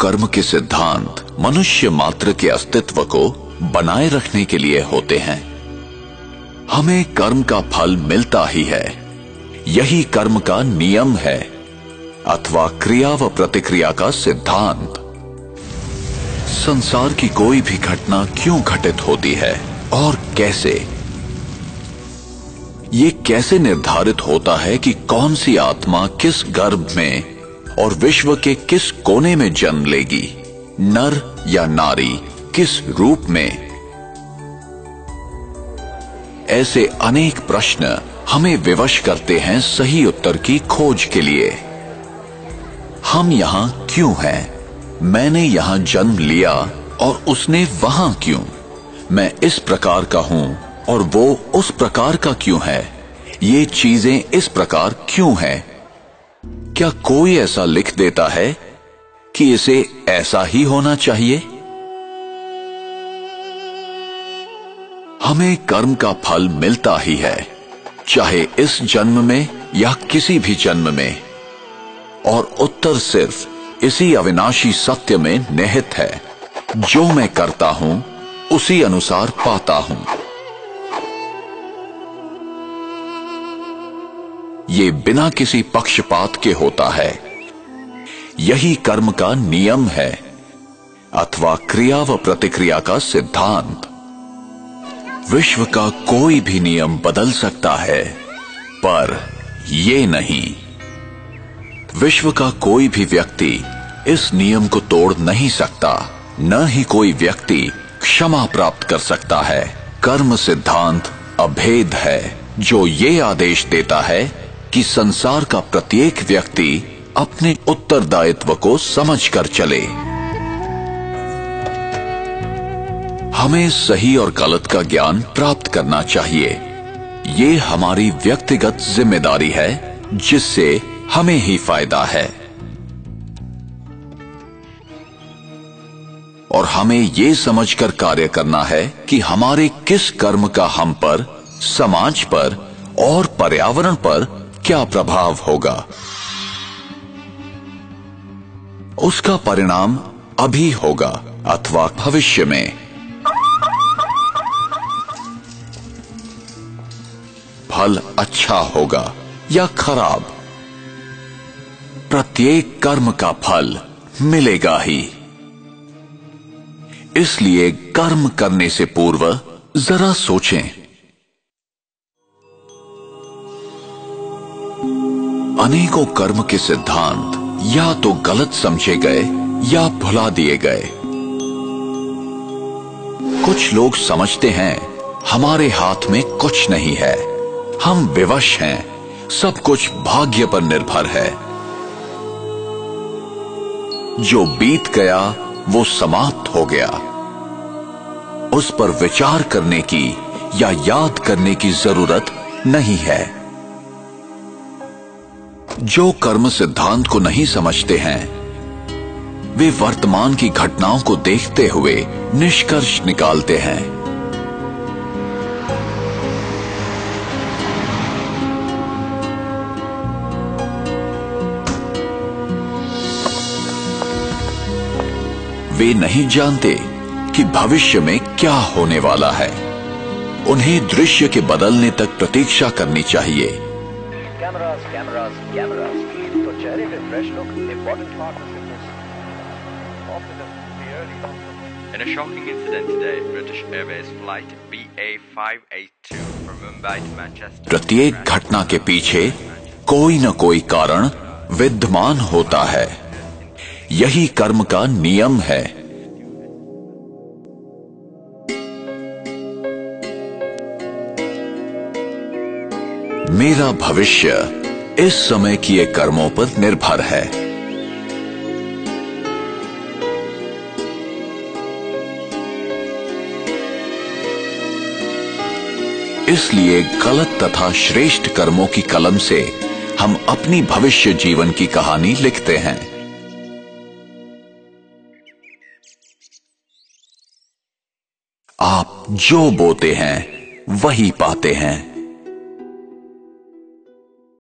कर्म के सिद्धांत मनुष्य मात्र के अस्तित्व को बनाए रखने के लिए होते हैं। हमें कर्म का फल मिलता ही है, यही कर्म का नियम है अथवा क्रिया व प्रतिक्रिया का सिद्धांत। संसार की कोई भी घटना क्यों घटित होती है और कैसे, ये कैसे निर्धारित होता है कि कौन सी आत्मा किस गर्भ में और विश्व के किस कोने में जन्म लेगी, नर या नारी, किस रूप में। ऐसे अनेक प्रश्न हमें विवश करते हैं सही उत्तर की खोज के लिए। हम यहां क्यों हैं? मैंने यहां जन्म लिया और उसने वहां क्यों? मैं इस प्रकार का हूं और वो उस प्रकार का क्यों है? ये चीजें इस प्रकार क्यों हैं? क्या कोई ऐसा लिख देता है कि इसे ऐसा ही होना चाहिए? हमें कर्म का फल मिलता ही है, चाहे इस जन्म में या किसी भी जन्म में, और उत्तर सिर्फ इसी अविनाशी सत्य में निहित है, जो मैं करता हूं उसी अनुसार पाता हूं। ये बिना किसी पक्षपात के होता है, यही कर्म का नियम है अथवा क्रिया व प्रतिक्रिया का सिद्धांत। विश्व का कोई भी नियम बदल सकता है, पर ये नहीं। विश्व का कोई भी व्यक्ति इस नियम को तोड़ नहीं सकता, न ही कोई व्यक्ति क्षमा प्राप्त कर सकता है। कर्म सिद्धांत अभेद है, जो ये आदेश देता है कि संसार का प्रत्येक व्यक्ति अपने उत्तरदायित्व को समझकर चले। हमें सही और गलत का ज्ञान प्राप्त करना चाहिए। ये हमारी व्यक्तिगत जिम्मेदारी है, जिससे हमें ही फायदा है। और हमें ये समझकर कार्य करना है कि हमारे किस कर्म का हम पर, समाज पर और पर्यावरण पर क्या प्रभाव होगा। उसका परिणाम अभी होगा अथवा भविष्य में। फल अच्छा होगा या खराब, प्रत्येक कर्म का फल मिलेगा ही। इसलिए कर्म करने से पूर्व जरा सोचें। अनेकों कर्म के सिद्धांत या तो गलत समझे गए या भुला दिए गए। कुछ लोग समझते हैं हमारे हाथ में कुछ नहीं है, हम विवश हैं, सब कुछ भाग्य पर निर्भर है। जो बीत गया वो समाप्त हो गया, उस पर विचार करने की या याद करने की जरूरत नहीं है। जो कर्म सिद्धांत को नहीं समझते हैं, वे वर्तमान की घटनाओं को देखते हुए निष्कर्ष निकालते हैं। वे नहीं जानते कि भविष्य में क्या होने वाला है। उन्हें दृश्य के बदलने तक प्रतीक्षा करनी चाहिए। कैमरास कैमरास कैमरास, तो चेहरे पे fresh look, important part of fitness. In a shocking incident today, British Airways flight BA582 from Mumbai to Manchester. प्रत्येक घटना के पीछे कोई न कोई कारण विद्यमान होता है, यही कर्म का नियम है। मेरा भविष्य इस समय किए कर्मों पर निर्भर है। इसलिए गलत तथा श्रेष्ठ कर्मों की कलम से हम अपनी भविष्य जीवन की कहानी लिखते हैं। आप जो बोते हैं वही पाते हैं।